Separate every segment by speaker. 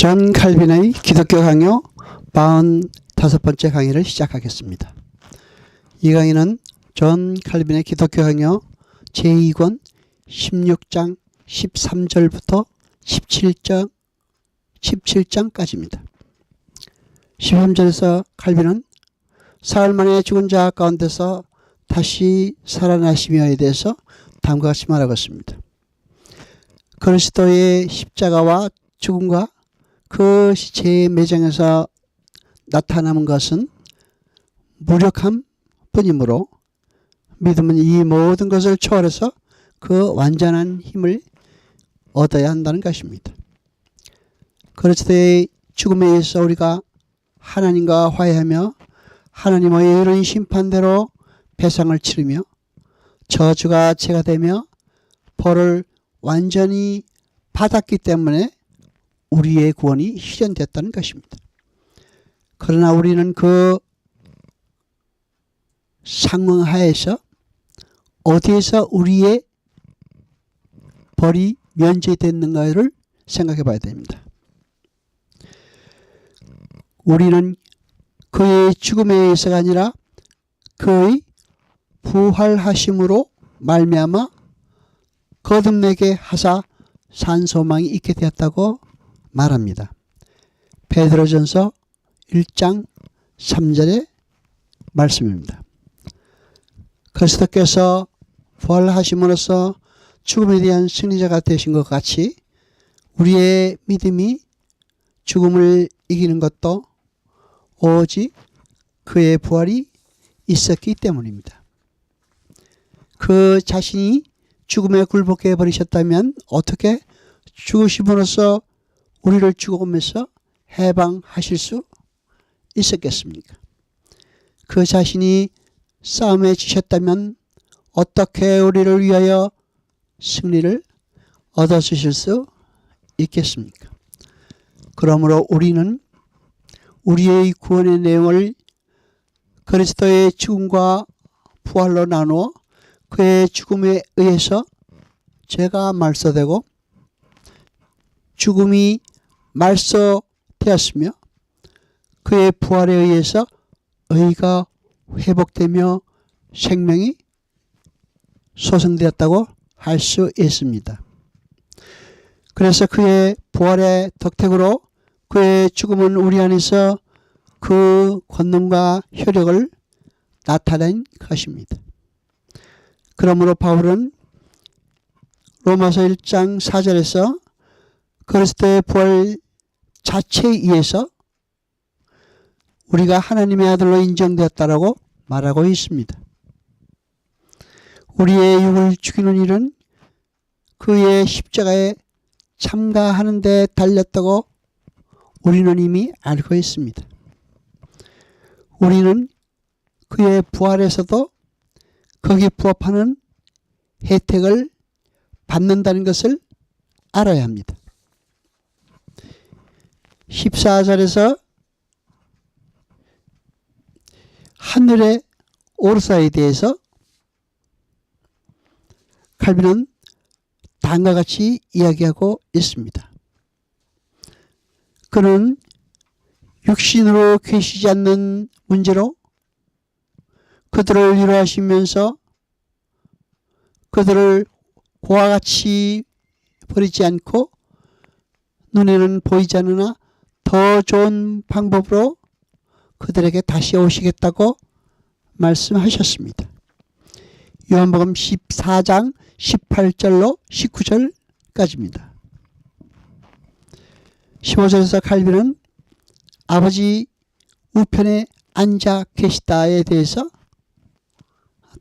Speaker 1: 존 칼빈의 기독교 강요 45번째 강의를 시작하겠습니다. 이 강의는 존 칼빈의 기독교 강요 제2권 16장 13절부터 17장까지입니다. 13절에서 칼빈은 사흘 만에 죽은 자 가운데서 다시 살아나시며에 대해서 다음과 같이 말하고 있습니다. 그리스도의 십자가와 죽음과 그 시체의 매장에서 나타남은 것은 무력함 뿐이므로 믿음은 이 모든 것을 초월해서 그 완전한 힘을 얻어야 한다는 것입니다. 그리스도의 죽음에 의해서 우리가 하나님과 화해하며 하나님의 이른 심판대로 배상을 치르며 저주가 제거되며 벌을 완전히 받았기 때문에 우리의 구원이 실현됐다는 것입니다. 그러나 우리는 그 상황 하에서 어디에서 우리의 벌이 면제됐는가를 생각해 봐야 됩니다. 우리는 그의 죽음에 의해서가 아니라 그의 부활하심으로 말미암아 거듭나게 하사 산 소망이 있게 되었다고 말합니다. 베드로전서 1장 3절의 말씀입니다. 그리스도께서 부활하심으로써 죽음에 대한 승리자가 되신 것 같이 우리의 믿음이 죽음을 이기는 것도 오직 그의 부활이 있었기 때문입니다. 그 자신이 죽음에 굴복해 버리셨다면 어떻게 죽으심으로써 우리를 죽음에서 해방하실 수 있었겠습니까? 그 자신이 싸움에 지셨다면 어떻게 우리를 위하여 승리를 얻어주실 수 있겠습니까? 그러므로 우리는 우리의 구원의 내용을 그리스도의 죽음과 부활로 나누어 그의 죽음에 의해서 죄가 말소되고 죽음이 말소되었으며 그의 부활에 의해서 의가 회복되며 생명이 소생되었다고 할 수 있습니다. 그래서 그의 부활의 덕택으로 그의 죽음은 우리 안에서 그 권능과 효력을 나타낸 것입니다. 그러므로 바울은 로마서 1장 4절에서 그리스도의 부활 자체에 의해서 우리가 하나님의 아들로 인정되었다라고 말하고 있습니다. 우리의 육을 죽이는 일은 그의 십자가에 참가하는 데 달렸다고 우리는 이미 알고 있습니다. 우리는 그의 부활에서도 거기에 부합하는 혜택을 받는다는 것을 알아야 합니다. 14절에서 하늘의 오르사에 대해서 칼빈은 다음과 같이 이야기하고 있습니다. 그는 육신으로 계시지 않는 문제로 그들을 위로하시면서 그들을 고와 같이 버리지 않고 눈에는 보이지 않으나 더 좋은 방법으로 그들에게 다시 오시겠다고 말씀하셨습니다. 요한복음 14장 18절로 19절까지입니다. 15절에서 칼빈은 아버지 우편에 앉아 계시다에 대해서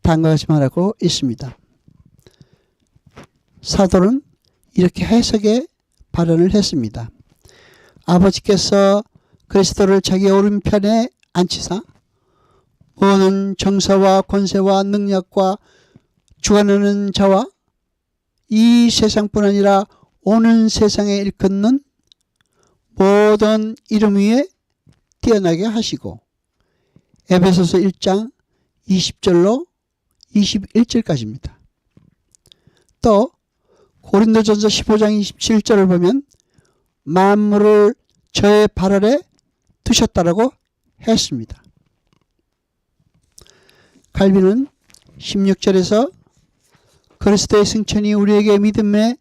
Speaker 1: 다음과 같이 말하고 있습니다. 사도는 이렇게 해석의 발언을 했습니다. 아버지께서 그리스도를 자기 오른편에 앉히사 모든 정사와 권세와 능력과 주관하는 자와 이 세상뿐 아니라 오는 세상에 일컫는 모든 이름 위에 뛰어나게 하시고 에베소서 1장 20절로 21절까지입니다. 또 고린도전서 15장 27절을 보면 만물을 저의 발 아래 두셨다라고 했습니다. 갈비는 16절에서 그리스도의 승천이 우리에게 믿음에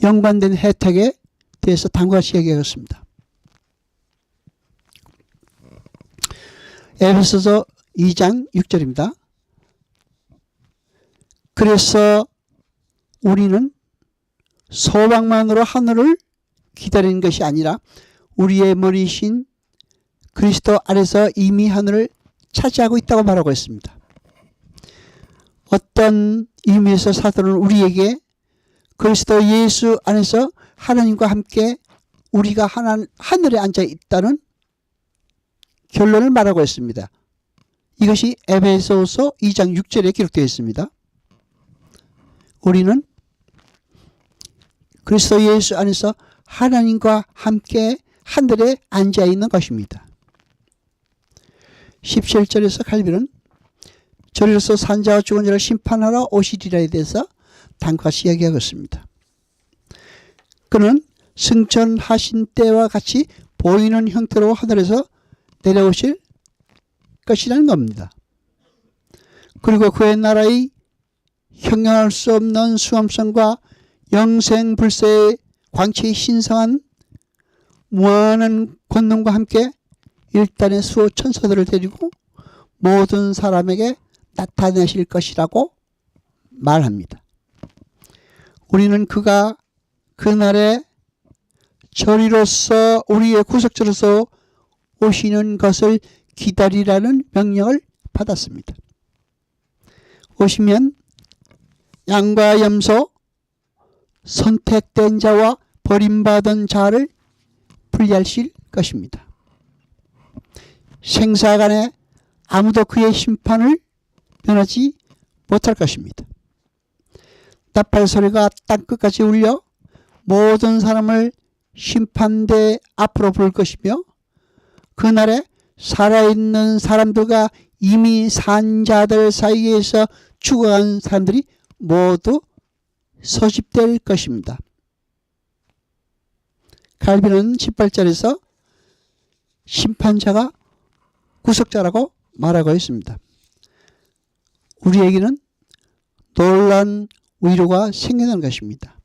Speaker 1: 연관된 혜택에 대해서 다음과 같이 얘기하겠습니다. 에베소서 2장 6절입니다. 그래서 우리는 소망만으로 하늘을 기다리는 것이 아니라 우리의 머리이신 그리스도 안에서 이미 하늘을 차지하고 있다고 말하고 있습니다. 어떤 의미에서 사도는 우리에게 그리스도 예수 안에서 하나님과 함께 우리가 하늘에 앉아 있다는 결론을 말하고 있습니다. 이것이 에베소서 2장 6절에 기록되어 있습니다. 우리는 그리스도 예수 안에서 하나님과 함께 하늘에 앉아 있는 것입니다. 17절에서 갈비는 저리로서 산자와 죽은 자를 심판하러 오시리라에 대해서 다음과 같이 이야기하고 있습니다. 그는 승천하신 때와 같이 보이는 형태로 하늘에서 내려오실 것이라는 겁니다. 그리고 그의 나라의 형용할 수 없는 수험성과 영생불세의 광채의 신성한 무한한 권능과 함께 일단의 수호 천사들을 데리고 모든 사람에게 나타내실 것이라고 말합니다. 우리는 그가 그날에 저리로서 우리의 구속자로서 오시는 것을 기다리라는 명령을 받았습니다. 오시면 양과 염소, 선택된 자와 버림받은 자를 분리하실 것입니다. 생사간에 아무도 그의 심판을 면하지 못할 것입니다. 나팔 소리가 땅끝까지 울려 모든 사람을 심판대 앞으로 부를 것이며 그날에 살아있는 사람들과 이미 산 자들 사이에서 죽어간 사람들이 모두 소집될 것입니다. 갈비는 18절에서 심판자가 구속자라고 말하고 있습니다. 우리에게는 놀라운 위로가 생기는 것입니다.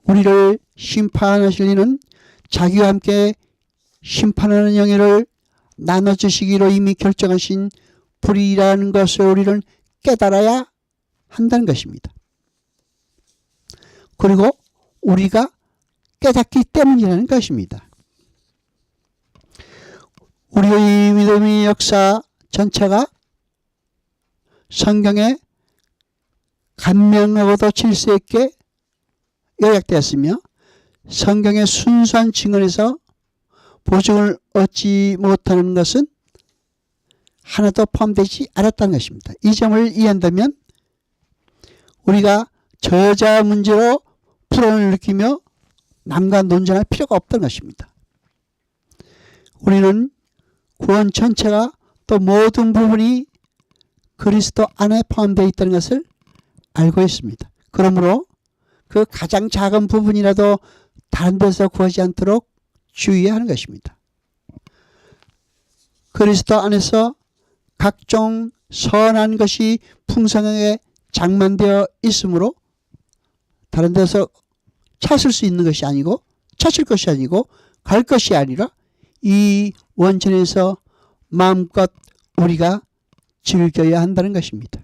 Speaker 1: 우리를 심판하실 이는 자기와 함께 심판하는 영예를 나눠주시기로 이미 결정하신 불이라는 것을 우리는 깨달아야 한다는 것입니다. 그리고 우리가 깨닫기 때문이라는 것입니다. 우리의 믿음의 역사 전체가 성경에 간명하고도 질서 있게 요약되었으며 성경의 순수한 증언에서 보증을 얻지 못하는 것은 하나도 포함되지 않았다는 것입니다. 이 점을 이해한다면 우리가 저자 문제로 불안을 느끼며 남과 논쟁할 필요가 없다는 것입니다. 우리는 구원 전체가 또 모든 부분이 그리스도 안에 포함되어 있다는 것을 알고 있습니다. 그러므로 그 가장 작은 부분이라도 다른 데서 구하지 않도록 주의해야 하는 것입니다. 그리스도 안에서 각종 선한 것이 풍성하게 장만되어 있으므로 다른 데서 찾을 수 있는 것이 아니고 찾을 것이 아니고 갈 것이 아니라 이 원천에서 마음껏 우리가 즐겨야 한다는 것입니다.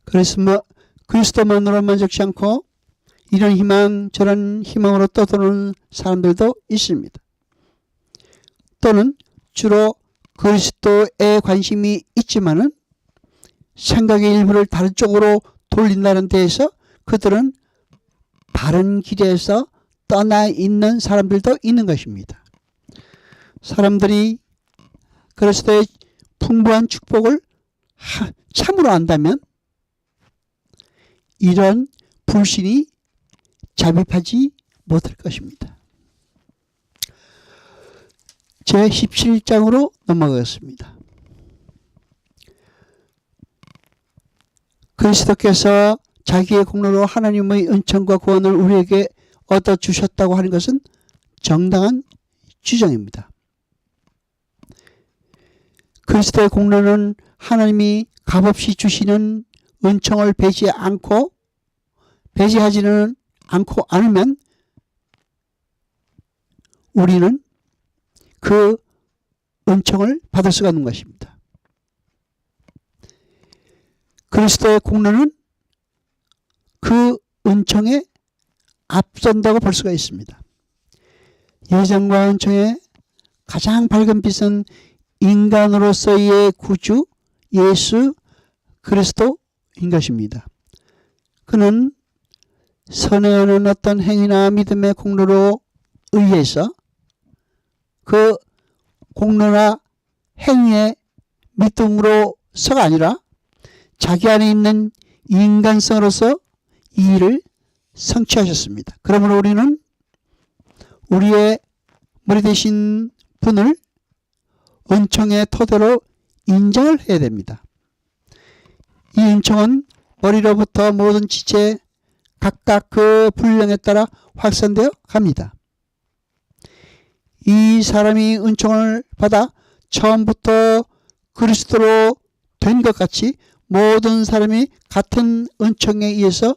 Speaker 1: 그래서 그리스도만으로 만족치 않고 이런 희망 저런 희망으로 떠도는 사람들도 있습니다. 또는 주로 그리스도에 관심이 있지만은 생각의 일부를 다른 쪽으로 돌린다는 데에서 그들은 바른 길에서 떠나 있는 사람들도 있는 것입니다. 사람들이 그리스도의 풍부한 축복을 참으로 안다면 이런 불신이 잠입하지 못할 것입니다. 제 17장으로 넘어가겠습니다. 그리스도께서 자기의 공로로 하나님의 은총과 구원을 우리에게 얻어주셨다고 하는 것은 정당한 주장입니다. 그리스도의 공로는 하나님이 값없이 주시는 은총을 배제하지는 않고 않으면 우리는 그 은총을 받을 수가 있는 것입니다. 그리스도의 공로는 그 은총에 앞선다고 볼 수가 있습니다. 예정과 은총의 가장 밝은 빛은 인간으로서의 구주 예수 그리스도인 것입니다. 그는 선행하는 어떤 행위나 믿음의 공로로 의해서 그 공로나 행위의 믿음으로서가 아니라 자기 안에 있는 인간성으로서 이 일을 성취하셨습니다. 그러므로 우리는 우리의 머리 되신 분을 은총의 토대로 인정을 해야 됩니다. 이 은총은 머리로부터 모든 지체 각각 그 분량에 따라 확산되어 갑니다. 이 사람이 은총을 받아 처음부터 그리스도로 된 것 같이 모든 사람이 같은 은총에 의해서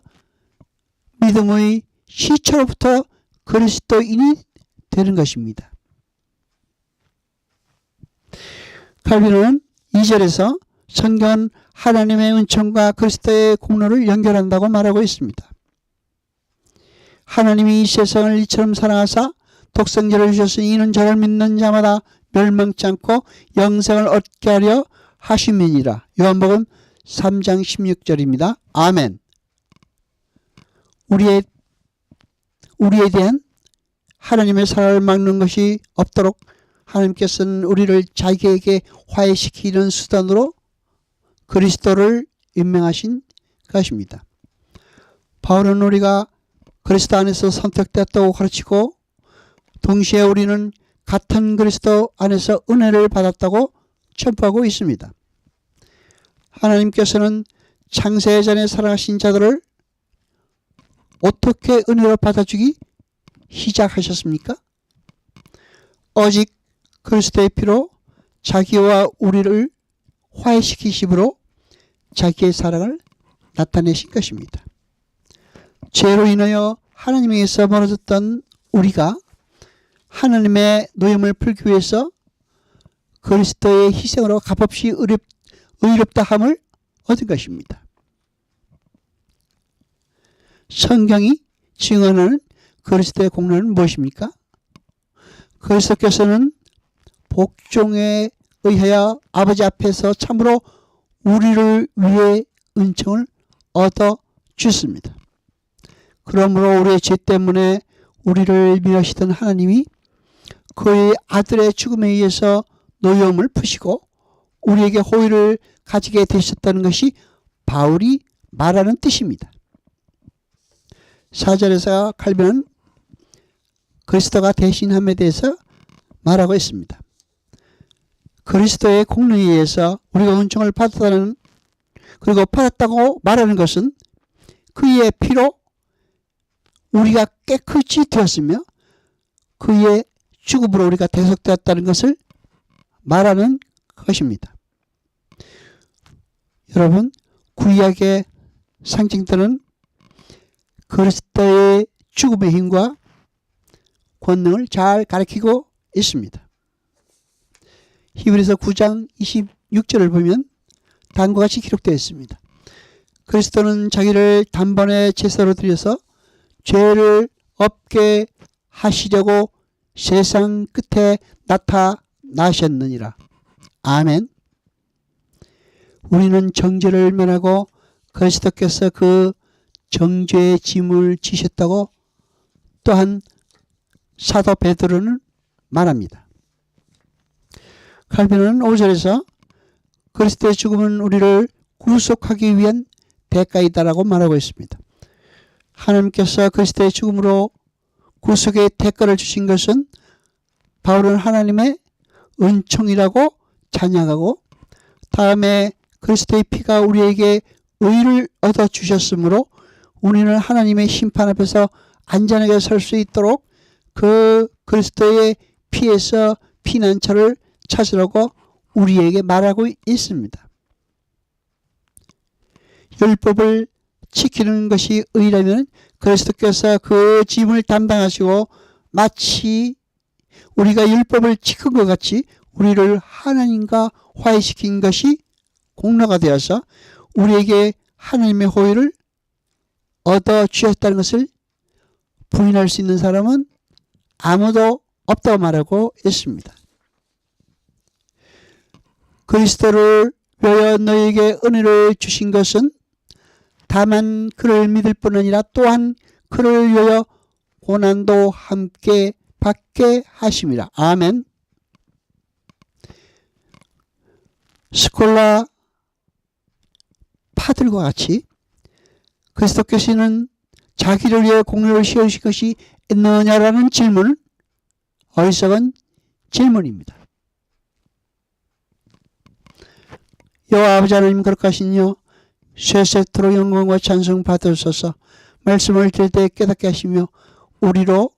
Speaker 1: 믿음의 시초로부터 그리스도인이 되는 것입니다. 칼빈은 2절에서 성경은 하나님의 은총과 그리스도의 공로를 연결한다고 말하고 있습니다. 하나님이 이 세상을 이처럼 사랑하사 독생자를 주셨으니 이는 저를 믿는 자마다 멸망치 않고 영생을 얻게 하려 하심이니라. 요한복음 3장 16절입니다. 아멘. 우리에 대한 하나님의 사랑을 막는 것이 없도록 하나님께서는 우리를 자기에게 화해시키는 수단으로 그리스도를 임명하신 것입니다. 바울은 우리가 그리스도 안에서 선택됐다고 가르치고 동시에 우리는 같은 그리스도 안에서 은혜를 받았다고 첨부하고 있습니다. 하나님께서는 창세 전에 사랑하신 자들을 어떻게 은혜로 받아주기 시작하셨습니까? 오직 그리스도의 피로 자기와 우리를 화해시키심으로 자기의 사랑을 나타내신 것입니다. 죄로 인하여 하나님에게서 멀어졌던 우리가 하나님의 노임을 풀기 위해서 그리스도의 희생으로 값없이 의롭다함을 얻은 것입니다. 성경이 증언하는 그리스도의 공로는 무엇입니까? 그리스도께서는 복종에 의하여 아버지 앞에서 참으로 우리를 위해 은총을 얻어 주셨습니다. 그러므로 우리의 죄 때문에 우리를 미워하시던 하나님이 그의 아들의 죽음에 의해서 노여움을 푸시고 우리에게 호의를 가지게 되셨다는 것이 바울이 말하는 뜻입니다. 4절에서 칼빈은 그리스도가 대신함에 대해서 말하고 있습니다. 그리스도의 공로에 의해서 우리가 은총을 받았다는 그리고 받았다고 말하는 것은 그의 피로 우리가 깨끗이 되었으며 그의 죽음으로 우리가 대속되었다는 것을 말하는 것입니다. 여러분, 구약의 상징들은 그리스도의 죽음의 힘과 권능을 잘 가리키고 있습니다. 히브리서 9장 26절을 보면 다음과 같이 기록되어 있습니다. 그리스도는 자기를 단번에 제사로 드려서 죄를 없게 하시려고 세상 끝에 나타나셨느니라. 아멘. 우리는 정죄를 면하고 그리스도께서 그 정죄의 짐을 지셨다고 또한 사도 베드로는 말합니다. 칼빈은 5절에서 그리스도의 죽음은 우리를 구속하기 위한 대가이다라고 말하고 있습니다. 하나님께서 그리스도의 죽음으로 구속의 대가를 주신 것은 바울은 하나님의 은총이라고 찬양하고 다음에 그리스도의 피가 우리에게 의를 얻어 주셨으므로 우리는 하나님의 심판 앞에서 안전하게 설 수 있도록 그 그리스도의 피에서 피난처를 찾으라고 우리에게 말하고 있습니다. 율법을 지키는 것이 의라면 그리스도께서 그 짐을 담당하시고 마치 우리가 율법을 지킨 것 같이 우리를 하나님과 화해시킨 것이 공로가 되어서 우리에게 하나님의 호의를 얻어 주셨다는 것을 부인할 수 있는 사람은 아무도 없다고 말하고 있습니다. 그리스도를 위하여 너에게 은혜를 주신 것은 다만 그를 믿을 뿐 아니라 또한 그를 위하여 고난도 함께 받게 하심이라. 아멘. 스콜라 파들과 같이 그리스도께서는 자기를 위해 공로를 세우신 것이 있느냐라는 질문은 어리석은 질문입니다. 여호와 아버지 하나님 거룩하시며 세세토록 영광과 찬송 받으소서. 말씀을 들을 때 깨닫게 하시며 우리로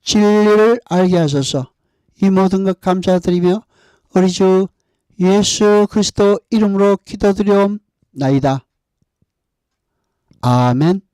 Speaker 1: 진리를 알게 하소서. 이 모든 것 감사드리며 우리 주 예수 그리스도 이름으로 기도드리옵나이다. 아멘.